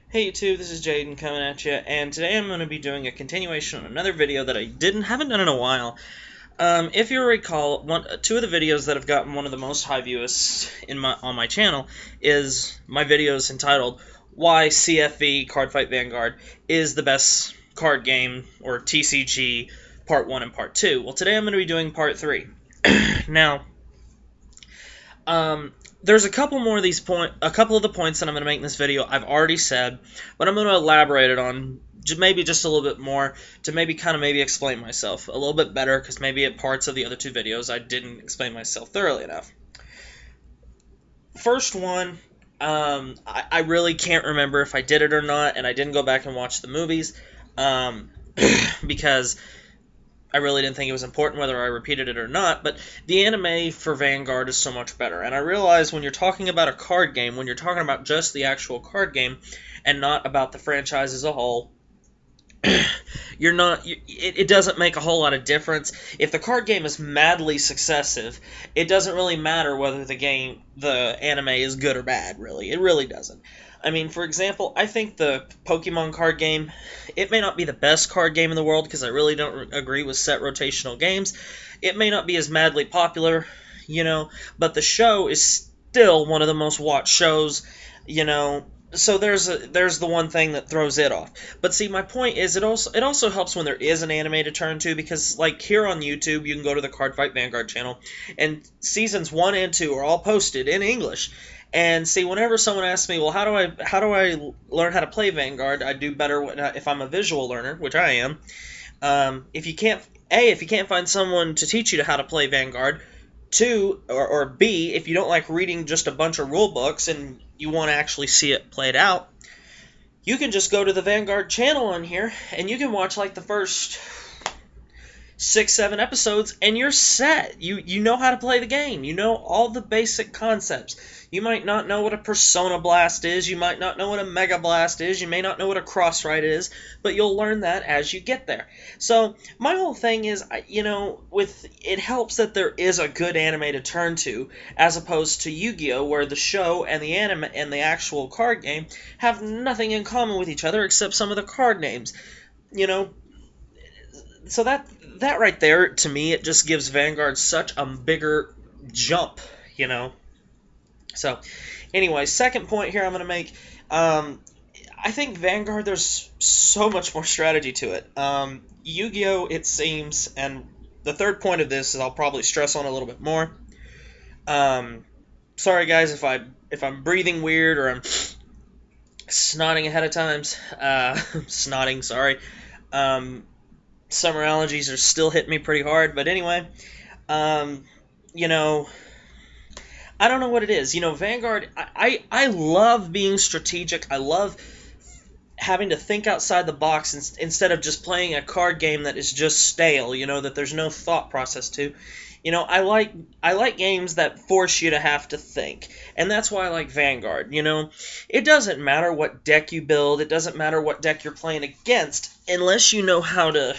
Hey YouTube, this is Jaden coming at you, and today I'm going to be doing a continuation on another video that I haven't done in a while. If you recall, two of the videos that have gotten one of the most high views on my channel is my videos entitled "Why CFV Card Fight Vanguard is the best card game" or TCG Part 1 and Part 2. Well, today I'm going to be doing Part 3. Now, there's a couple more of these a couple of the points that I'm going to make in this video I've already said, but I'm going to elaborate it on maybe just a little bit more to maybe explain myself a little bit better, because maybe at parts of the other two videos I didn't explain myself thoroughly enough. First one, I really can't remember if I did it or not, and I didn't go back and watch the movies, because I really didn't think it was important whether I repeated it or not, but the anime for Vanguard is so much better. And I realize when you're talking about a card game, when you're talking about just the actual card game and not about the franchise as a whole, it doesn't make a whole lot of difference. If the card game is madly successive, it doesn't really matter whether the anime is good or bad, really. It really doesn't. I mean, for example, I think the Pokemon card game, it may not be the best card game in the world, because I really don't agree with set rotational games. It may not be as madly popular, but the show is still one of the most watched shows, so there's the one thing that throws it off. But see, my point is, it also helps when there is an anime to turn to, because like here on YouTube, you can go to the Card Fight Vanguard channel, and seasons 1 and 2 are all posted in English. And see, whenever someone asks me, well, how do I learn how to play Vanguard? I do better if I'm a visual learner, which I am. If you can't find someone to teach you how to play Vanguard, or B, if you don't like reading just a bunch of rule books and you want to actually see it played out, you can just go to the Vanguard channel on here and you can watch like the first 6-7 episodes and you're set. You know how to play the game. You know all the basic concepts. You might not know what a Persona Blast is. You might not know what a Mega Blast is. You may not know what a Cross Ride is, but you'll learn that as you get there. So my whole thing is, it helps that there is a good anime to turn to, as opposed to Yu-Gi-Oh, where the show and the anime and the actual card game have nothing in common with each other except some of the card names. So that right there, to me, it just gives Vanguard such a bigger jump, So, anyway, second point here I'm going to make, I think Vanguard, there's so much more strategy to it. Yu-Gi-Oh, it seems, and the third point of this is I'll probably stress on a little bit more. Sorry guys if I'm breathing weird or I'm snotting ahead of times. Snotting, sorry. Summer allergies are still hitting me pretty hard, but anyway, I don't know what it is. Vanguard, I love being strategic. I love having to think outside the box instead of just playing a card game that is just stale, that there's no thought process to. I like games that force you to have to think, and that's why I like Vanguard. It doesn't matter what deck you build, it doesn't matter what deck you're playing against, unless you know how to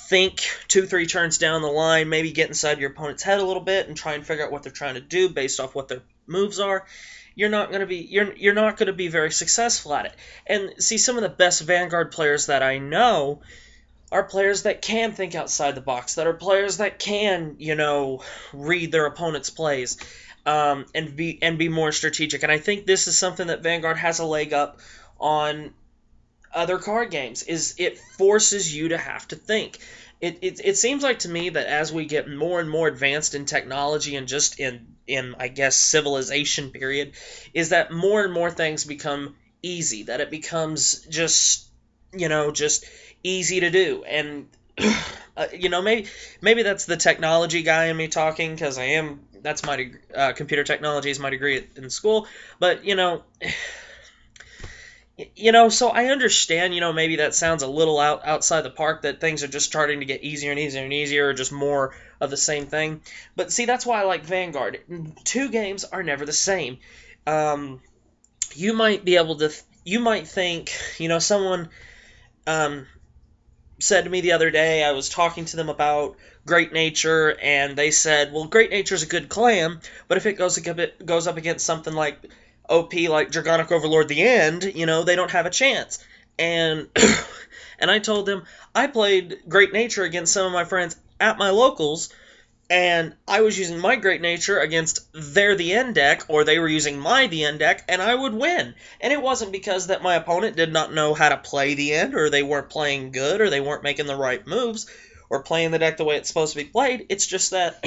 think 2-3 turns down the line, maybe get inside your opponent's head a little bit and try and figure out what they're trying to do based off what their moves are. You're not going to be very successful at it. And see, some of the best Vanguard players that I know are players that can think outside the box, that are players that can, read their opponent's plays, and be more strategic. And I think this is something that Vanguard has a leg up on other card games, is it forces you to have to think. It seems like to me that as we get more and more advanced in technology and just in I guess civilization period, is that more and more things become easy, that it becomes just easy to do. And maybe that's the technology guy in me talking, because that's my computer technology is my degree in school, but so I understand, maybe that sounds a little outside the park, that things are just starting to get easier and easier and easier, or just more of the same thing. But see, that's why I like Vanguard. Two games are never the same. You might think, someone said to me the other day, I was talking to them about Great Nature, and they said, well, Great Nature's a good clan, but if it goes up against something like OP like Dragonic Overlord the End, they don't have a chance. And and I told them I played Great Nature against some of my friends at my locals, and I was using my Great Nature against their The End deck, or they were using my The End deck, and I would win. And it wasn't because that my opponent did not know how to play The End, or they weren't playing good, or they weren't making the right moves, or playing the deck the way it's supposed to be played. It's just that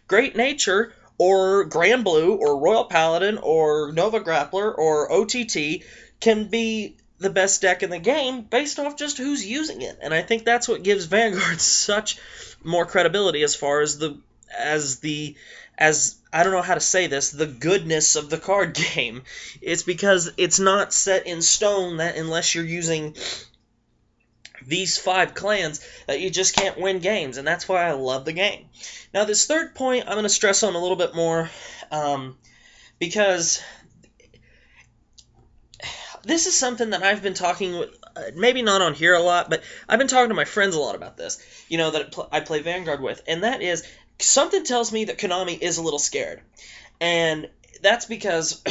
Great Nature, or Grand Blue, or Royal Paladin, or Nova Grappler, or OTT can be the best deck in the game based off just who's using it. And I think that's what gives Vanguard such more credibility as far as as I don't know how to say this, the goodness of the card game. It's because it's not set in stone that unless you're using these 5 clans that you just can't win games, and that's why I love the game. Now this third point I'm going to stress on a little bit more, because this is something that I've been talking with, maybe not on here a lot, but I've been talking to my friends a lot about this, that I play Vanguard with, and that is, something tells me that Konami is a little scared. And that's because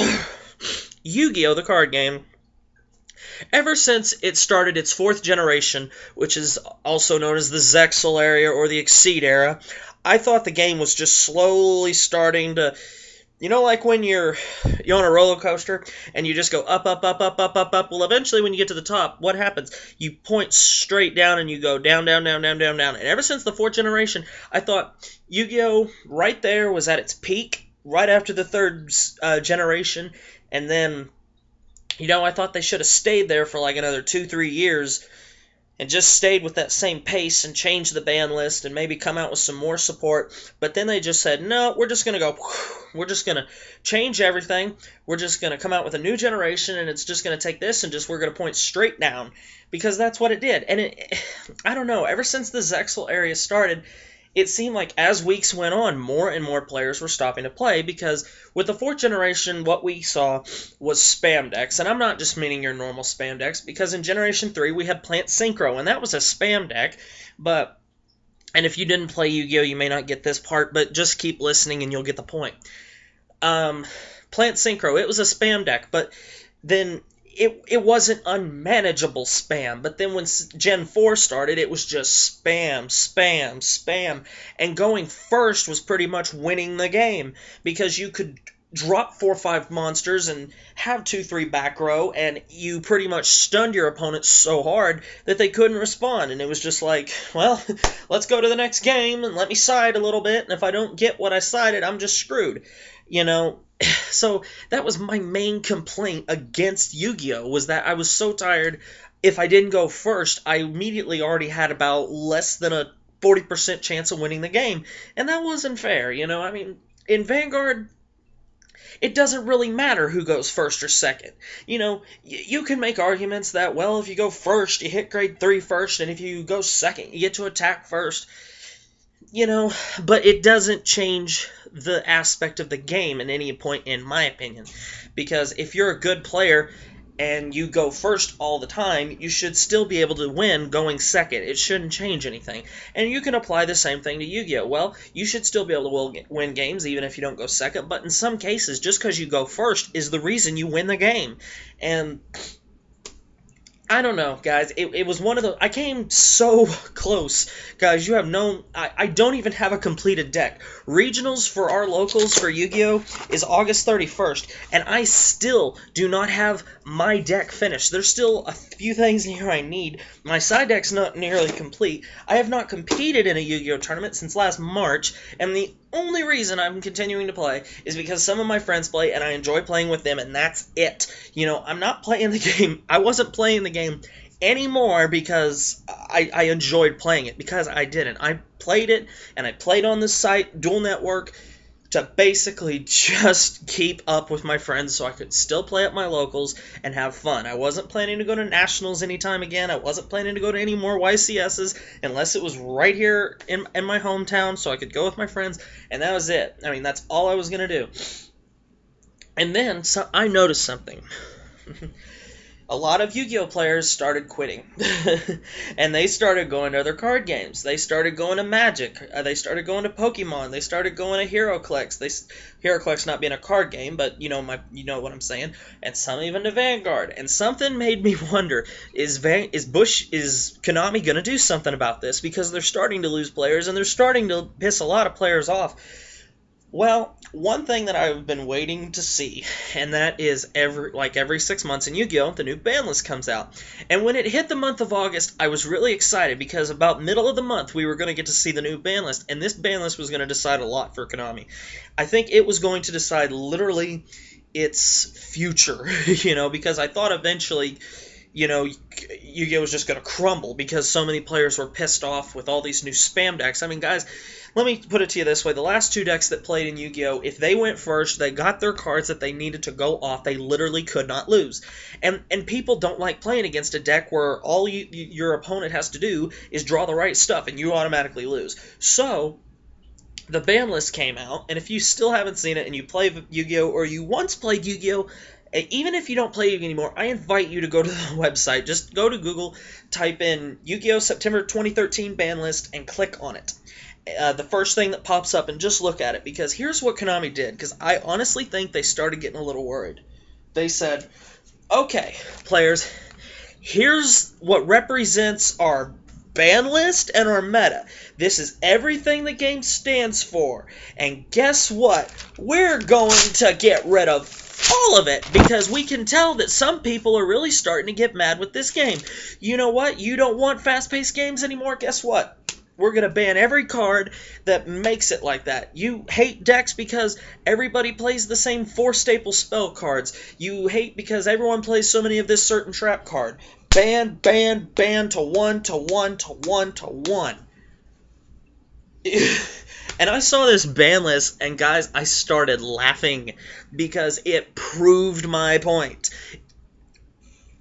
Yu-Gi-Oh! The card game, ever since it started its 4th generation, which is also known as the Zexal era or the Exceed era, I thought the game was just slowly starting to, like when you're on a roller coaster and you just go up, up, up, up, up, up, up. Well, eventually when you get to the top, what happens? You point straight down and you go down, down, down, down, down, down. And ever since the 4th generation, I thought Yu-Gi-Oh! Right there was at its peak, right after the 3rd generation. And then, I thought they should have stayed there for like another 2-3 years and just stayed with that same pace and changed the ban list and maybe come out with some more support. But then they just said, no, we're just going to go, we're just going to change everything. We're just going to come out with a new generation, and it's just going to take this and we're going to point straight down. Because that's what it did. And I don't know, ever since the Zexal area started, it seemed like as weeks went on, more and more players were stopping to play, because with the 4th generation, what we saw was spam decks. And I'm not just meaning your normal spam decks, because in Generation 3 we had Plant Synchro, and that was a spam deck. And if you didn't play Yu-Gi-Oh! You may not get this part, but just keep listening and you'll get the point. Plant Synchro, it was a spam deck, but then it wasn't unmanageable spam. But then when Gen 4 started, it was just spam, spam, spam. And going first was pretty much winning the game, because you could drop 4 or 5 monsters and have 2-3 back row, and you pretty much stunned your opponent so hard that they couldn't respond. And it was just like, well, let's go to the next game and let me side a little bit, and if I don't get what I sided, I'm just screwed. So that was my main complaint against Yu-Gi-Oh! Was that I was so tired. If I didn't go first, I immediately already had about less than a 40% chance of winning the game. And that wasn't fair, I mean, in Vanguard, it doesn't really matter who goes first or second. You can make arguments that, well, if you go first, you hit grade 3 first, and if you go second, you get to attack first. But it doesn't change the aspect of the game at any point, in my opinion. Because if you're a good player and you go first all the time, you should still be able to win going second. It shouldn't change anything. And you can apply the same thing to Yu-Gi-Oh! Well, you should still be able to win games even if you don't go second. But in some cases, just because you go first is the reason you win the game. And I don't know, guys. It was one of the... I came so close. Guys, you have no... I don't even have a completed deck. Regionals for our locals for Yu-Gi-Oh! Is August 31st, and I still do not have my deck finished. There's still a few things in here I need. My side deck's not nearly complete. I have not competed in a Yu-Gi-Oh! Tournament since last March, and the only reason I'm continuing to play is because some of my friends play, and I enjoy playing with them, and that's it. I'm not playing the game. I wasn't playing the game anymore because I enjoyed playing it, because I didn't. I played it, and I played on this site, Dual Network, to basically just keep up with my friends so I could still play at my locals and have fun. I wasn't planning to go to nationals anytime again. I wasn't planning to go to any more YCSs unless it was right here in my hometown so I could go with my friends, and that was it. I mean, that's all I was going to do. And then I noticed something. a lot of Yu-Gi-Oh players started quitting. And they started going to other card games. They started going to Magic. They started going to Pokemon. They started going to HeroClix. HeroClix not being a card game, but you know what I'm saying. And some even to Vanguard. And something made me wonder: is Konami gonna do something about this? Because they're starting to lose players and they're starting to piss a lot of players off. Well, one thing that I've been waiting to see, and that is every 6 months in Yu-Gi-Oh, the new ban list comes out. And when it hit the month of August, I was really excited because about middle of the month we were going to get to see the new ban list, and this ban list was going to decide a lot for Konami. I think it was going to decide literally its future, because I thought eventually, Yu-Gi-Oh was just going to crumble because so many players were pissed off with all these new spam decks. I mean, guys, let me put it to you this way. The last 2 decks that played in Yu-Gi-Oh, if they went first, they got their cards that they needed to go off. They literally could not lose. And people don't like playing against a deck where all your opponent has to do is draw the right stuff and you automatically lose. So the ban list came out, and if you still haven't seen it and you play Yu-Gi-Oh, or you once played Yu-Gi-Oh, even if you don't play Yu-Gi-Oh anymore, I invite you to go to the website. Just go to Google, type in Yu-Gi-Oh September 2013 ban list, and click on it. The first thing that pops up, and just look at it, because here's what Konami did, because I honestly think they started getting a little worried. They said, okay, players, here's what represents our ban list and our meta. This is everything the game stands for. And guess what? We're going to get rid of all of it, because we can tell that some people are really starting to get mad with this game. You know what? You don't want fast-paced games anymore? Guess what? We're going to ban every card that makes it like that. You hate decks because everybody plays the same 4 staple spell cards. You hate because everyone plays so many of this certain trap card. Ban, ban, ban to 1, to 1, to 1, to 1. And I saw this ban list, and guys, I started laughing because it proved my point.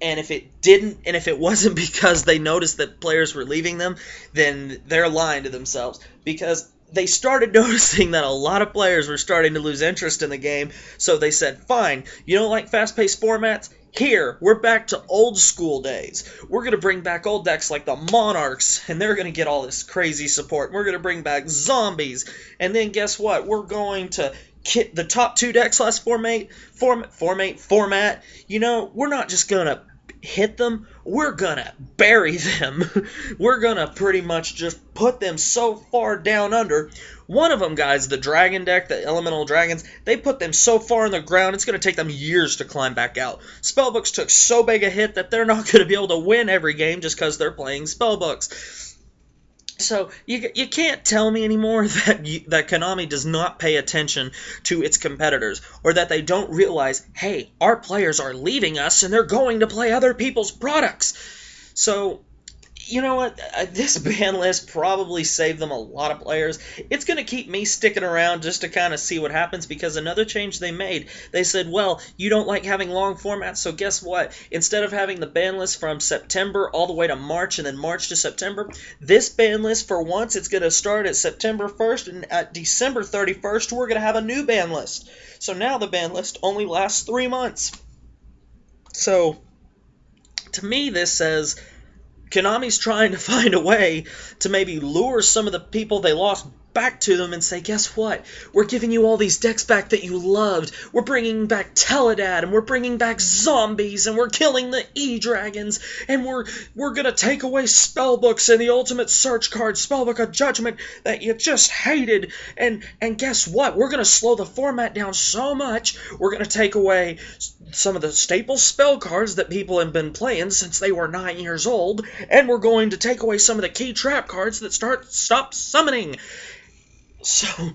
And if it wasn't because they noticed that players were leaving them, then they're lying to themselves. Because they started noticing that a lot of players were starting to lose interest in the game, so they said, fine, you don't like fast-paced formats? Here, we're back to old school days. We're going to bring back old decks like the Monarchs, and they're going to get all this crazy support. We're going to bring back zombies, and then guess what? We're going to the top 2 decks last format. We're not just going to hit them, we're going to bury them. We're going to pretty much just put them so far down under. One of them, guys, the dragon deck, the elemental dragons, they put them so far in the ground, it's going to take them years to climb back out. Spellbooks took so big a hit that they're not going to be able to win every game just because they're playing spellbooks. So you can't tell me anymore that Konami does not pay attention to its competitors, or that they don't realize, hey, our players are leaving us and they're going to play other people's products. So, you know what? This ban list probably saved them a lot of players. It's going to keep me sticking around just to kind of see what happens, because another change they made, they said, well, you don't like having long formats, so guess what? Instead of having the ban list from September all the way to March and then March to September, this ban list, for once, it's going to start at September 1st, and at December 31st, we're going to have a new ban list. So now the ban list only lasts 3 months. So, to me, this says Konami's trying to find a way to maybe lure some of the people they lost back to them and say, guess what? We're giving you all these decks back that you loved. We're bringing back Teledad, and we're bringing back zombies, and we're killing the E-Dragons, and we're going to take away spellbooks and the ultimate search card, Spellbook of Judgment, that you just hated. And guess what? We're going to slow the format down so much, we're going to take away some of the staple spell cards that people have been playing since they were 9 years old, and we're going to take away some of the key trap cards that stop summoning. So,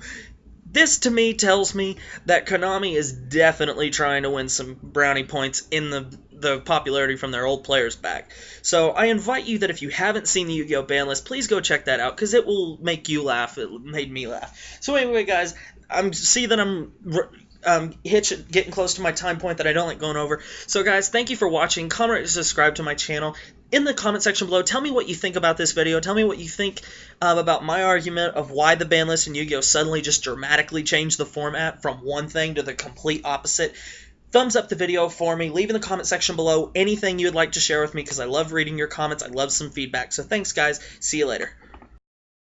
this to me tells me that Konami is definitely trying to win some brownie points in the popularity from their old players back. So, I invite you that if you haven't seen the Yu-Gi-Oh! Ban list, please go check that out, because it will make you laugh. It made me laugh. So anyway, guys, I'm getting close to my time point that I don't like going over. So guys, thank you for watching. Comment and subscribe to my channel. In the comment section below, tell me what you think about this video. Tell me what you think about my argument of why the ban list in Yu-Gi-Oh! Suddenly just dramatically changed the format from one thing to the complete opposite. thumbs up the video for me. Leave in the comment section below anything you would like to share with me, because I love reading your comments. I love some feedback. So thanks, guys. See you later.